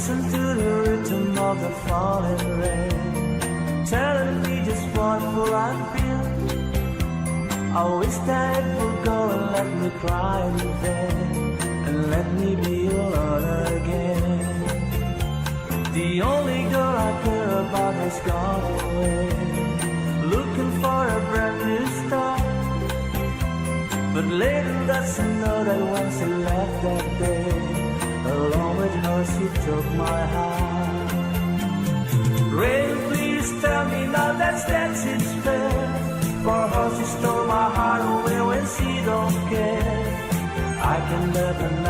listen to the rhythm of the falling rain, telling me just what will I feel. I wish that it would go and let me cry in vain, and let me be alone again. The only girl I care about has gone away, looking for a brand new start. But little does she know that when she left that day, along with her she took my heart. Rain, please tell me now that's it's fair. For her she stole my heart away when she don't care. I can never